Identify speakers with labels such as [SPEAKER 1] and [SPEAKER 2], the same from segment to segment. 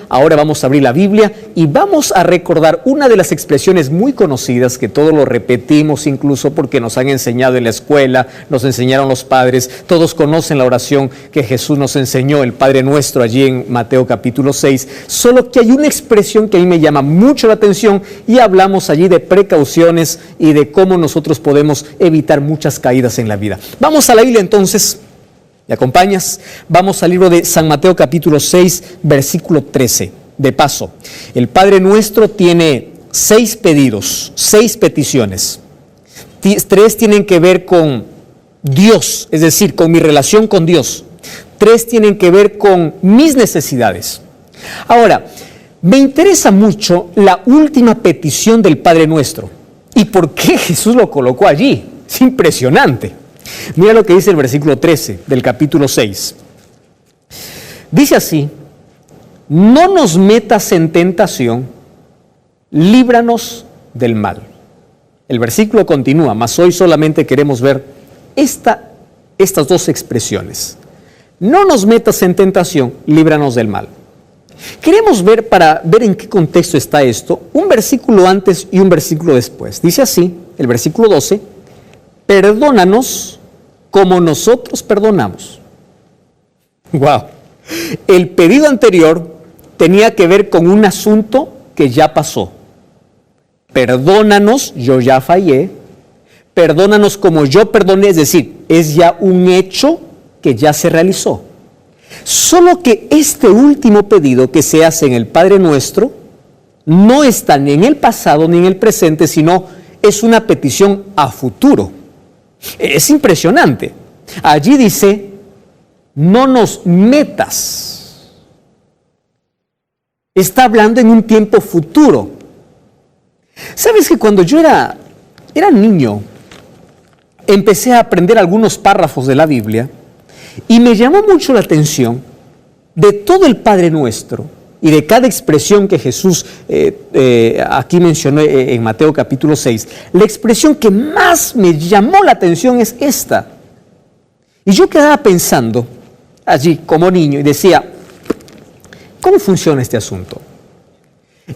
[SPEAKER 1] Ahora vamos a abrir la Biblia y vamos a recordar una de las expresiones muy conocidas que todos lo repetimos incluso porque nos han enseñado en la escuela, nos enseñaron los padres, todos conocen la oración que Jesús nos enseñó, el Padre Nuestro, allí en Mateo capítulo 6, solo que hay una expresión que a mí me llama mucho la atención y hablamos allí de precauciones y de cómo nosotros podemos evitar muchas caídas en la vida. Vamos a la Biblia entonces. ¿Me acompañas? Vamos al libro de San Mateo capítulo 6, versículo 13. De paso, el Padre Nuestro tiene 6 pedidos, 6 peticiones. 3 tienen que ver con Dios, es decir, con mi relación con Dios. 3 tienen que ver con mis necesidades. Ahora, me interesa mucho la última petición del Padre Nuestro. ¿Y por qué Jesús lo colocó allí? Es impresionante. Mira lo que dice el versículo 13 del capítulo 6. Dice así: no nos metas en tentación, líbranos del mal. El versículo continúa, mas hoy solamente queremos ver estas 2 expresiones. No nos metas en tentación, líbranos del mal. Queremos ver, para ver en qué contexto está esto, un versículo antes y un versículo después. Dice así, el versículo 12, perdónanos como nosotros perdonamos. Wow. El pedido anterior tenía que ver con un asunto que ya pasó. Perdónanos, yo ya fallé. Perdónanos como yo perdoné, es decir, es ya un hecho que ya se realizó. Solo que este último pedido que se hace en el Padre Nuestro no está ni en el pasado ni en el presente, sino es una petición a futuro. Es impresionante. Allí dice, no nos metas. Está hablando en un tiempo futuro. ¿Sabes que cuando yo era niño, empecé a aprender algunos párrafos de la Biblia y me llamó mucho la atención de todo el Padre Nuestro y de cada expresión que Jesús aquí mencionó en Mateo capítulo 6, la expresión que más me llamó la atención es esta. Y yo quedaba pensando allí como niño y decía, ¿cómo funciona este asunto?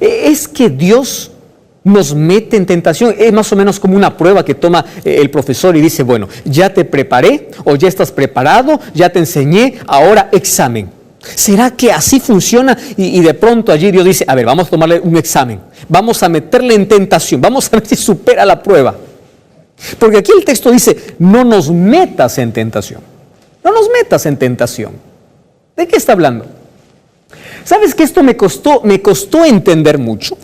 [SPEAKER 1] ¿Es que Dios nos mete en tentación? Es más o menos como una prueba que toma el profesor y dice, bueno, ya te preparé o ya estás preparado, ya te enseñé, ahora examen. ¿Será que así funciona? Y de pronto allí Dios dice, a ver, vamos a tomarle un examen, vamos a meterle en tentación, vamos a ver si supera la prueba. Porque aquí el texto dice, no nos metas en tentación. No nos metas en tentación. ¿De qué está hablando? ¿Sabes que esto me costó entender mucho?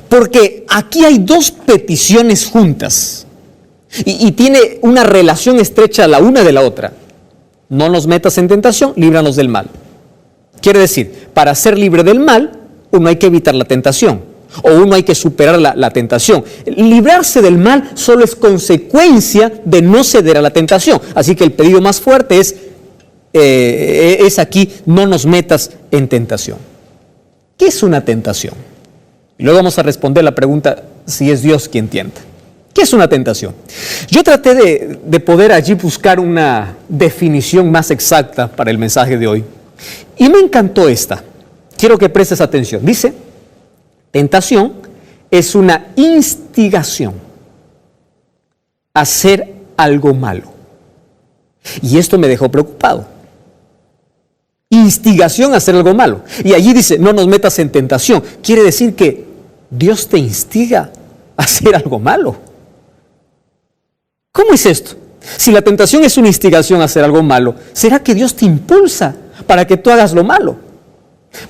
[SPEAKER 1] Porque aquí hay 2 peticiones juntas y tiene una relación estrecha la una de la otra. No nos metas en tentación, líbranos del mal. Quiere decir, para ser libre del mal, uno hay que evitar la tentación, o uno hay que superar la tentación. Librarse del mal solo es consecuencia de no ceder a la tentación. Así que el pedido más fuerte es aquí, no nos metas en tentación. ¿Qué es una tentación? Y luego vamos a responder la pregunta si es Dios quien tienta. ¿Qué es una tentación? Yo traté de poder allí buscar una definición más exacta para el mensaje de hoy. Y me encantó esta. Quiero que prestes atención. Dice, tentación es una instigación a hacer algo malo. Y esto me dejó preocupado. Instigación a hacer algo malo. Y allí dice, no nos metas en tentación. Quiere decir que Dios te instiga a hacer algo malo. ¿Cómo es esto? Si la tentación es una instigación a hacer algo malo, ¿será que Dios te impulsa para que tú hagas lo malo?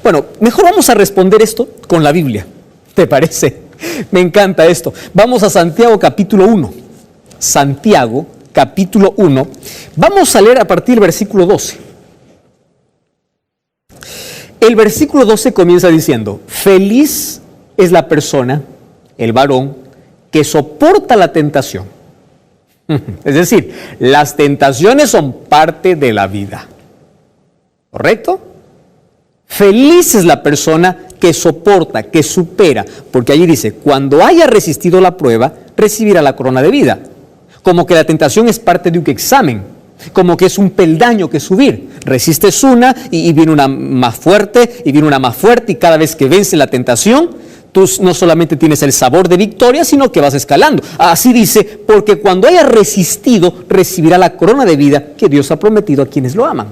[SPEAKER 1] Bueno, mejor vamos a responder esto con la Biblia. ¿Te parece? Me encanta esto. Vamos a Santiago capítulo 1. Santiago capítulo 1. Vamos a leer a partir del versículo 12. El versículo 12 comienza diciendo, feliz es la persona, el varón, que soporta la tentación. Es decir, las tentaciones son parte de la vida. ¿Correcto? Feliz es la persona que soporta, que supera, porque allí dice, cuando haya resistido la prueba, recibirá la corona de vida. Como que la tentación es parte de un examen. como que es un peldaño que subir. Resistes una y viene una más fuerte, y viene una más fuerte, y cada vez que vence la tentación, tú no solamente tienes el sabor de victoria, sino que vas escalando. Así dice, porque cuando haya resistido, recibirá la corona de vida que Dios ha prometido a quienes lo aman.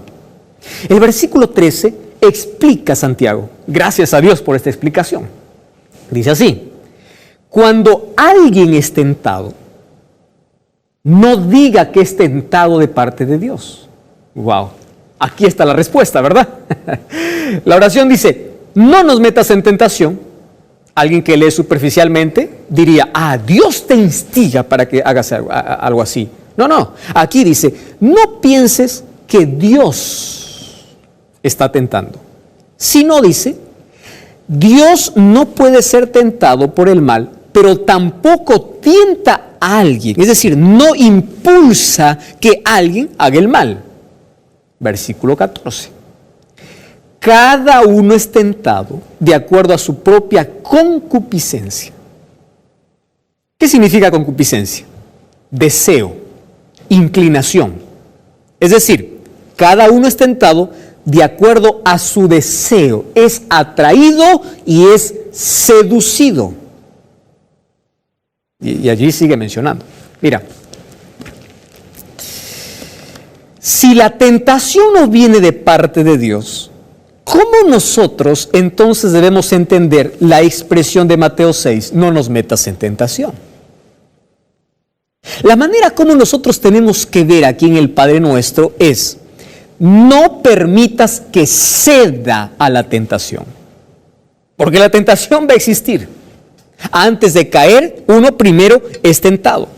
[SPEAKER 1] El versículo 13 explica a Santiago. Gracias a Dios por esta explicación. Dice así: cuando alguien es tentado, no diga que es tentado de parte de Dios. Wow, aquí está la respuesta, ¿verdad? La oración dice: no nos metas en tentación. Alguien que lee superficialmente diría: Dios te instiga para que hagas algo así. No, aquí dice: no pienses que Dios está tentando. Sino dice: Dios no puede ser tentado por el mal, pero tampoco tienta a alguien. Es decir, no impulsa que alguien haga el mal. Versículo 14. Cada uno es tentado de acuerdo a su propia concupiscencia. ¿Qué significa concupiscencia? Deseo, inclinación. Es decir, cada uno es tentado de acuerdo a su deseo. Es atraído y es seducido. Y allí sigue mencionando. Mira, si la tentación no viene de parte de Dios, ¿cómo nosotros entonces debemos entender la expresión de Mateo 6, no nos metas en tentación? La manera como nosotros tenemos que ver aquí en el Padre Nuestro es: no permitas que ceda a la tentación. Porque la tentación va a existir. Antes de caer, uno primero es tentado.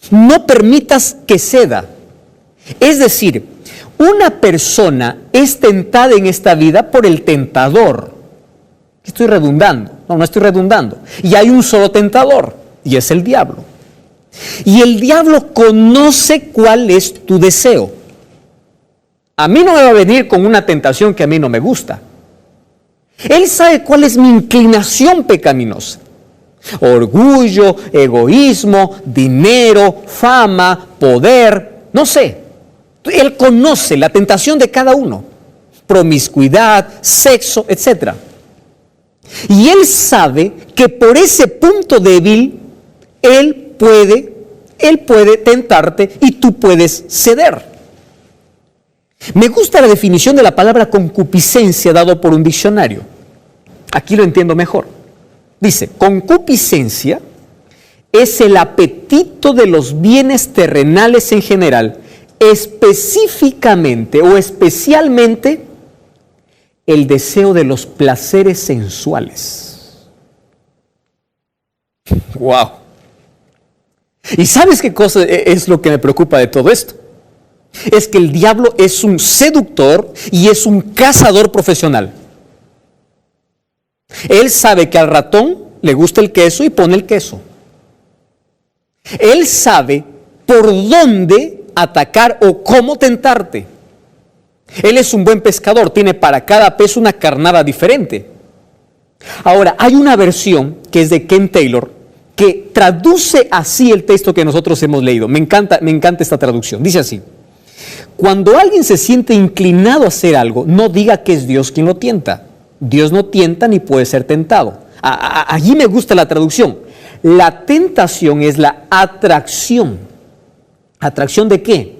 [SPEAKER 1] No permitas que ceda. Es decir, una persona es tentada en esta vida por el tentador. Estoy redundando. No estoy redundando. Y hay un solo tentador, y es el diablo. Y el diablo conoce cuál es tu deseo. A mí no me va a venir con una tentación que a mí no me gusta. Él sabe cuál es mi inclinación pecaminosa. Orgullo, egoísmo, dinero, fama, poder, no sé. Él conoce la tentación de cada uno. Promiscuidad, sexo, etc. Y él sabe que por ese punto débil, él puede tentarte y tú puedes ceder. Me gusta la definición de la palabra concupiscencia dado por un diccionario. Aquí lo entiendo mejor. Dice: concupiscencia es el apetito de los bienes terrenales en general, específicamente o especialmente el deseo de los placeres sensuales. ¡Wow! ¿Y sabes qué cosa es lo que me preocupa de todo esto? Es que el diablo es un seductor y es un cazador profesional. Él sabe que al ratón le gusta el queso y pone el queso. Él sabe por dónde atacar o cómo tentarte. Él es un buen pescador, tiene para cada pez una carnada diferente. Ahora, hay una versión que es de Ken Taylor que traduce así el texto que nosotros hemos leído. Me encanta esta traducción. Dice así: cuando alguien se siente inclinado a hacer algo, no diga que es Dios quien lo tienta. Dios no tienta ni puede ser tentado. Allí me gusta la traducción. La tentación es la atracción. ¿Atracción de qué?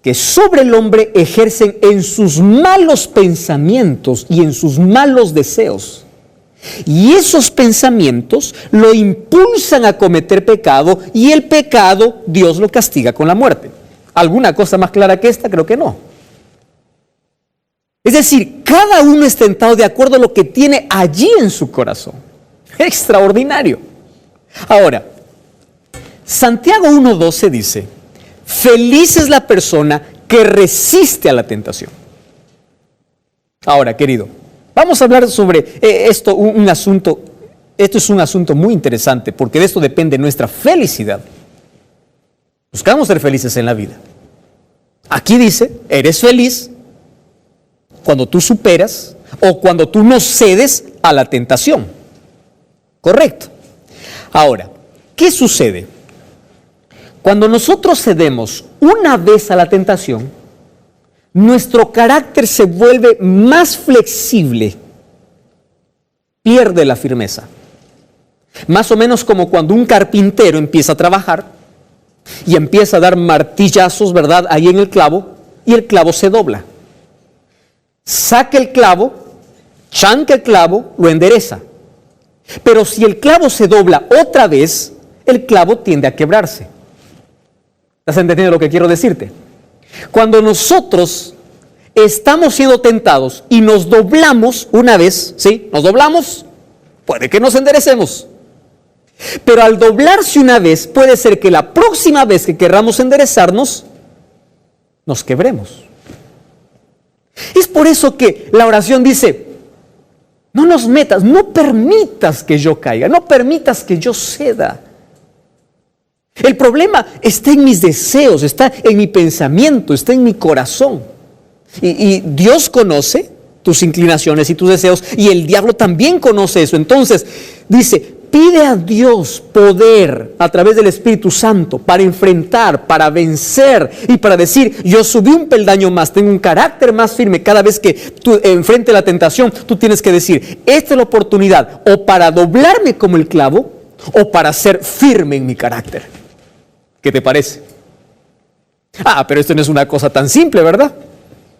[SPEAKER 1] Que sobre el hombre ejercen en sus malos pensamientos y en sus malos deseos. Y esos pensamientos lo impulsan a cometer pecado, y el pecado Dios lo castiga con la muerte. ¿Alguna cosa más clara que esta? Creo que no. Es decir, cada uno es tentado de acuerdo a lo que tiene allí en su corazón. Extraordinario. Ahora, Santiago 1:12 dice: feliz es la persona que resiste a la tentación. Ahora, querido, vamos a hablar sobre esto, esto es un asunto muy interesante, porque de esto depende nuestra felicidad. Buscamos ser felices en la vida. Aquí dice: eres feliz cuando tú superas o cuando tú no cedes a la tentación. Correcto. Ahora, ¿qué sucede? Cuando nosotros cedemos una vez a la tentación, nuestro carácter se vuelve más flexible, pierde la firmeza. Más o menos como cuando un carpintero empieza a trabajar y empieza a dar martillazos, ¿verdad?, ahí en el clavo, y el clavo se dobla. Saca el clavo, chanca el clavo, lo endereza. Pero si el clavo se dobla otra vez, el clavo tiende a quebrarse. ¿Estás entendiendo lo que quiero decirte? Cuando nosotros estamos siendo tentados y nos doblamos una vez, ¿sí? Nos doblamos, puede que nos enderecemos. Pero al doblarse una vez, puede ser que la próxima vez que querramos enderezarnos, nos quebremos. Es por eso que la oración dice, no nos metas, no permitas que yo caiga, no permitas que yo ceda. El problema está en mis deseos, está en mi pensamiento, está en mi corazón. Y Dios conoce tus inclinaciones y tus deseos, y el diablo también conoce eso. Entonces, dice, pide a Dios poder a través del Espíritu Santo para enfrentar, para vencer y para decir, yo subí un peldaño más, tengo un carácter más firme. Cada vez que tú enfrentes la tentación, tú tienes que decir, esta es la oportunidad o para doblarme como el clavo o para ser firme en mi carácter. ¿Qué te parece? Pero esto no es una cosa tan simple, ¿verdad?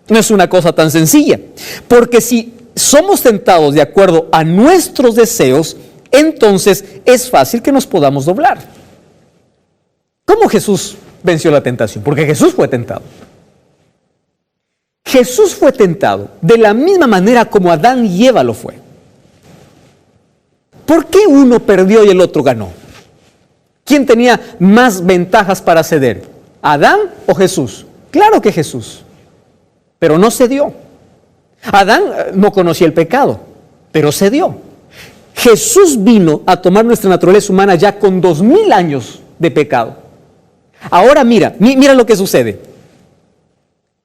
[SPEAKER 1] No es una cosa tan sencilla. Porque si somos tentados de acuerdo a nuestros deseos, entonces es fácil que nos podamos doblar. ¿Cómo Jesús venció la tentación? Porque Jesús fue tentado. Jesús fue tentado de la misma manera como Adán y Eva lo fue. ¿Por qué uno perdió y el otro ganó? ¿Quién tenía más ventajas para ceder? ¿Adán o Jesús? Claro que Jesús, pero no cedió. Adán no conocía el pecado, pero cedió. Jesús vino a tomar nuestra naturaleza humana ya con 2000 años de pecado. Ahora mira lo que sucede.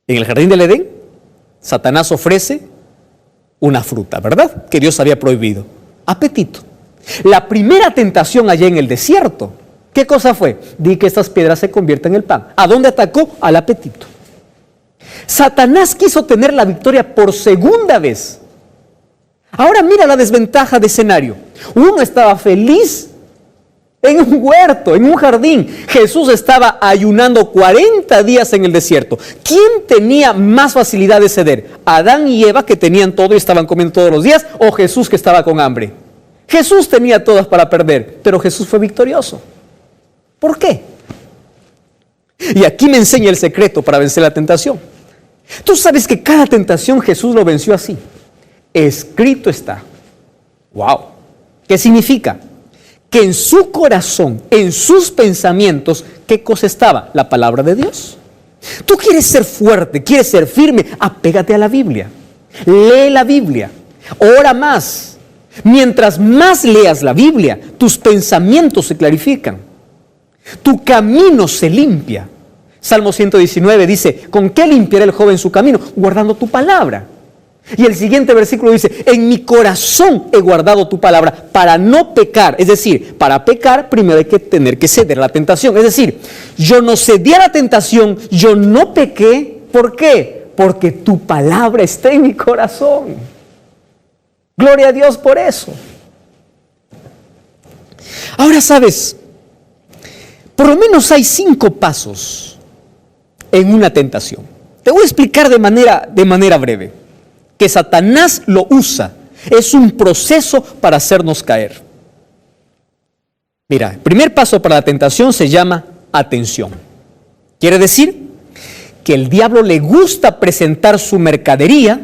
[SPEAKER 1] En el jardín del Edén, Satanás ofrece una fruta, ¿verdad?, que Dios había prohibido. Apetito. La primera tentación allá en el desierto, ¿qué cosa fue? Di que estas piedras se conviertan en pan. ¿A dónde atacó? Al apetito. Satanás quiso tener la victoria por segunda vez. Ahora mira la desventaja de escenario. Uno estaba feliz en un huerto, en un jardín. Jesús estaba ayunando 40 días en el desierto. ¿Quién tenía más facilidad de ceder? ¿Adán y Eva, que tenían todo y estaban comiendo todos los días? ¿O Jesús, que estaba con hambre? Jesús tenía todas para perder, pero Jesús fue victorioso. ¿Por qué? Y aquí me enseña el secreto para vencer la tentación. Tú sabes que cada tentación Jesús lo venció así. Escrito está. ¡Wow! ¿Qué significa? Que en su corazón, en sus pensamientos, ¿qué cosa estaba? La palabra de Dios. Tú quieres ser fuerte, quieres ser firme, apégate a la Biblia. Lee la Biblia. Ora más. Mientras más leas la Biblia, tus pensamientos se clarifican. Tu camino se limpia. Salmo 119 dice, ¿con qué limpiará el joven su camino? Guardando tu palabra. Y el siguiente versículo dice, en mi corazón he guardado tu palabra para no pecar. Es decir, para pecar primero hay que tener que ceder a la tentación. Es decir, yo no cedí a la tentación, yo no pequé. ¿Por qué? Porque tu palabra está en mi corazón. Gloria a Dios por eso. Ahora sabes, por lo menos hay 5 pasos en una tentación. Te voy a explicar de manera breve. Que Satanás lo usa. Es un proceso para hacernos caer. Mira, el primer paso para la tentación se llama atención. Quiere decir que el diablo le gusta presentar su mercadería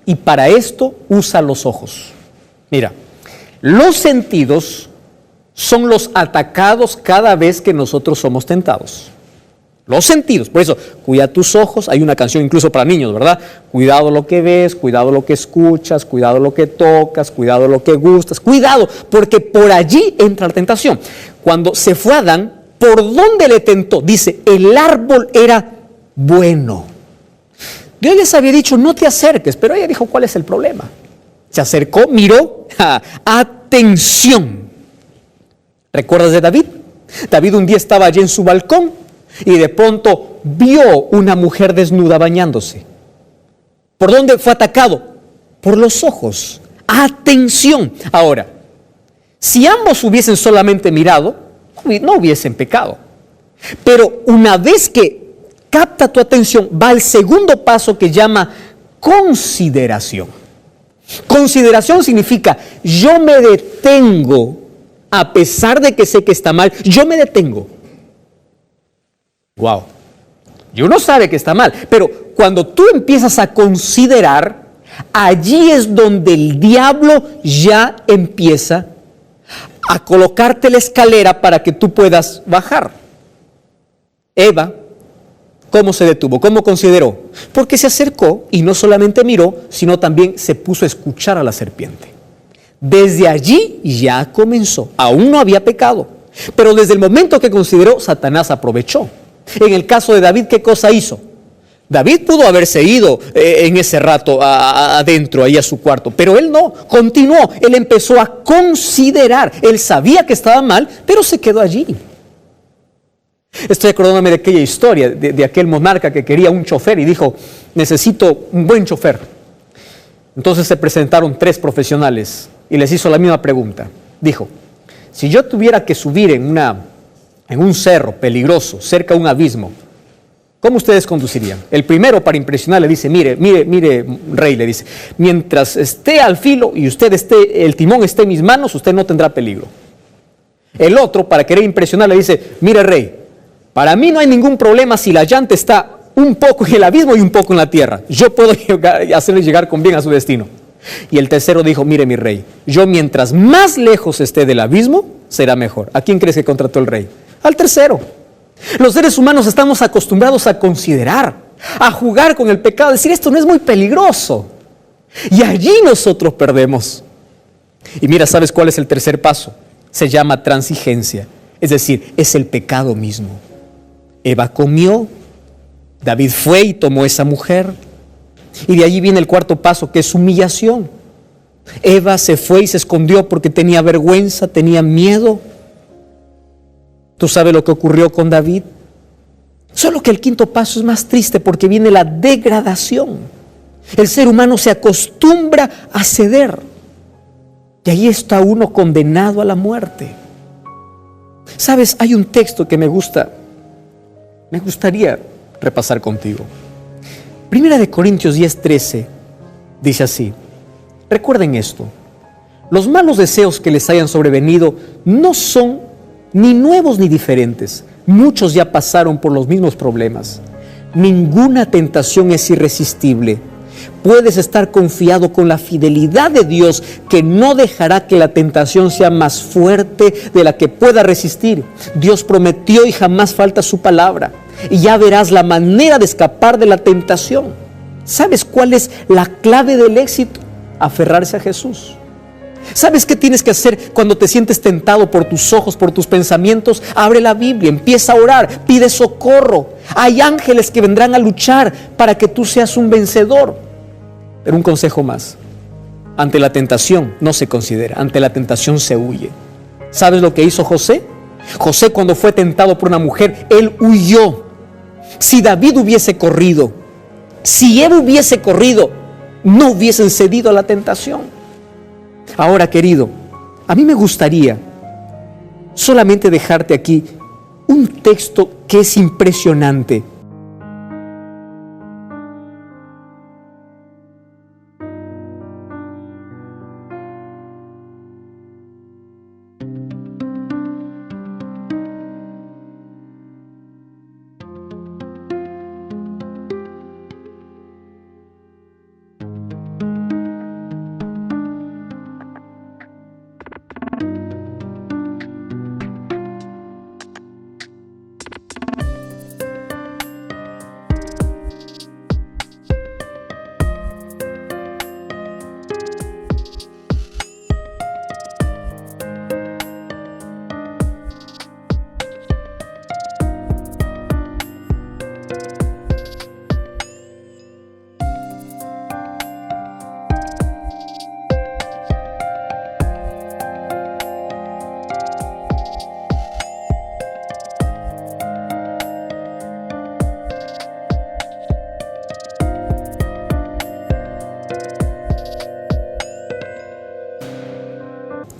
[SPEAKER 1] y para esto usa los ojos. Mira, los sentidos son los atacados cada vez que nosotros somos tentados. Los sentidos, por eso, cuida tus ojos. Hay una canción incluso para niños, ¿verdad? Cuidado lo que ves, cuidado lo que escuchas, cuidado lo que tocas, cuidado lo que gustas. Cuidado, porque por allí entra la tentación. Cuando se fue Adán, ¿por dónde le tentó? Dice, el árbol era bueno. Dios les había dicho, no te acerques, pero ella dijo, ¿cuál es el problema? Se acercó, miró, atención. ¿Recuerdas de David? David un día estaba allí en su balcón y de pronto vio una mujer desnuda bañándose. ¿Por dónde fue atacado? Por los ojos. Atención. Ahora, si ambos hubiesen solamente mirado, no hubiesen pecado. Pero una vez que capta tu atención, va al segundo paso que llama consideración. Consideración significa, yo me detengo, a pesar de que sé que está mal, yo me detengo. Wow. Y uno sabe que está mal, pero cuando tú empiezas a considerar, allí es donde el diablo ya empieza a colocarte la escalera para que tú puedas bajar. Eva, ¿cómo se detuvo? ¿Cómo consideró? Porque se acercó y no solamente miró, sino también se puso a escuchar a la serpiente. Desde allí ya comenzó. Aún no había pecado, pero desde el momento que consideró, Satanás aprovechó. En el caso de David, ¿qué cosa hizo? David pudo haberse ido en ese rato adentro, ahí a su cuarto, pero él no, continuó, él empezó a considerar, él sabía que estaba mal, pero se quedó allí. Estoy acordándome de aquella historia, de aquel monarca que quería un chofer y dijo, necesito un buen chofer. Entonces se presentaron 3 profesionales y les hizo la misma pregunta. Dijo, si yo tuviera que subir en un cerro peligroso, cerca de un abismo, ¿cómo ustedes conducirían? El primero, para impresionar, le dice, mire, rey, le dice, mientras esté al filo y el timón esté en mis manos, usted no tendrá peligro. El otro, para querer impresionar, le dice, mire, rey, para mí no hay ningún problema si la llanta está un poco en el abismo y un poco en la tierra. Yo puedo hacerle llegar con bien a su destino. Y el tercero dijo, mire, mi rey, yo mientras más lejos esté del abismo, será mejor. ¿A quién crees que contrató el rey? Al tercero. Los seres humanos estamos acostumbrados a considerar, a jugar con el pecado, a decir esto no es muy peligroso. Y allí nosotros perdemos. Y mira, ¿sabes cuál es el tercer paso? Se llama transigencia, es decir, es el pecado mismo. Eva comió, David fue y tomó esa mujer. Y de allí viene el cuarto paso, que es humillación. Eva se fue y se escondió porque tenía vergüenza, tenía miedo. ¿Tú sabes lo que ocurrió con David? Solo que el quinto paso es más triste porque viene la degradación. El ser humano se acostumbra a ceder. Y ahí está uno condenado a la muerte. ¿Sabes? Hay un texto que me gustaría repasar contigo. Primera de Corintios 10:13 dice así. Recuerden esto. Los malos deseos que les hayan sobrevenido no son ni nuevos ni diferentes. Muchos ya pasaron por los mismos problemas. Ninguna tentación es irresistible. Puedes estar confiado con la fidelidad de Dios, que no dejará que la tentación sea más fuerte de la que pueda resistir. Dios prometió y jamás falta su palabra. Y ya verás la manera de escapar de la tentación. ¿Sabes cuál es la clave del éxito? Aferrarse a Jesús. ¿Sabes qué tienes que hacer cuando te sientes tentado por tus ojos, por tus pensamientos? Abre la Biblia, empieza a orar, pide socorro. Hay ángeles que vendrán a luchar para que tú seas un vencedor. Pero un consejo más. Ante la tentación no se considera, ante la tentación se huye. ¿Sabes lo que hizo José? José, cuando fue tentado por una mujer, él huyó. Si David hubiese corrido, si él hubiese corrido, no hubiesen cedido a la tentación. Ahora, querido, a mí me gustaría solamente dejarte aquí un texto que es impresionante.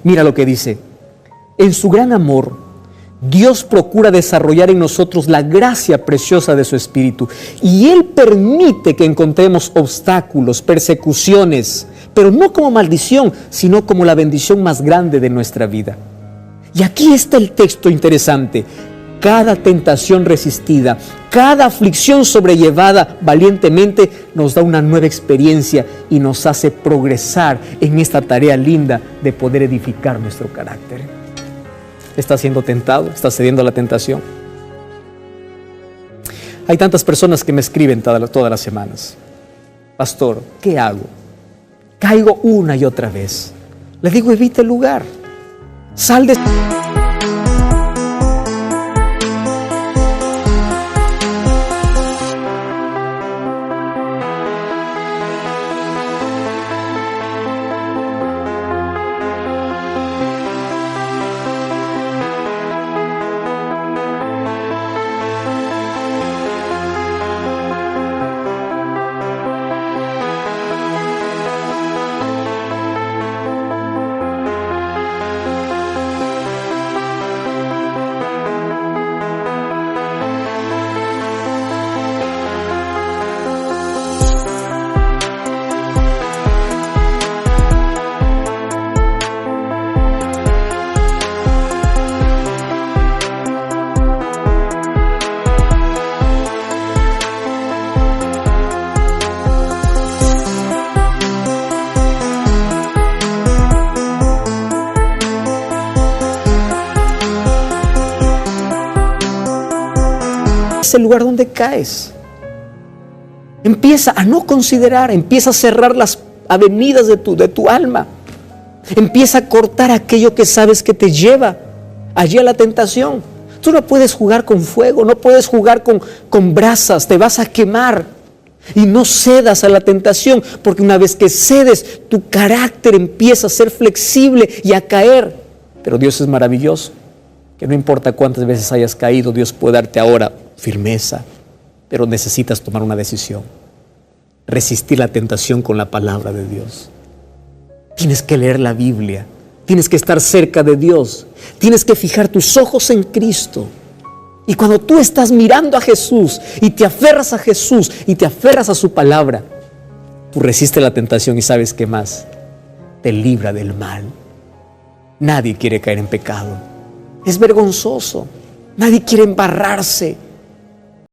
[SPEAKER 1] Mira lo que dice. En su gran amor, Dios procura desarrollar en nosotros la gracia preciosa de su Espíritu. Y Él permite que encontremos obstáculos, persecuciones, pero no como maldición, sino como la bendición más grande de nuestra vida. Y aquí está el texto interesante. Cada tentación resistida, cada aflicción sobrellevada valientemente nos da una nueva experiencia y nos hace progresar en esta tarea linda de poder edificar nuestro carácter. ¿Estás siendo tentado? ¿Estás cediendo a la tentación? Hay tantas personas que me escriben todas las semanas. Pastor, ¿qué hago? Caigo una y otra vez. Le digo, evita el lugar. Sal de... Es el lugar donde caes. Empieza a no considerar, empieza a cerrar las avenidas de tu alma. Empieza a cortar aquello que sabes que te lleva allí a la tentación. Tú no puedes jugar con fuego, no puedes jugar con brasas, te vas a quemar. Y no cedas a la tentación, porque una vez que cedes, tu carácter empieza a ser flexible y a caer. Pero Dios es maravilloso, que no importa cuántas veces hayas caído, Dios puede darte ahora firmeza, pero necesitas tomar una decisión. Resistir la tentación con la palabra de Dios. Tienes que leer la Biblia, tienes que estar cerca de Dios, tienes que fijar tus ojos en Cristo. Y cuando tú estás mirando a Jesús y te aferras a Jesús y te aferras a su palabra, tú resistes la tentación y ¿sabes qué más? Te libra del mal. Nadie quiere caer en pecado. Es vergonzoso. Nadie quiere embarrarse.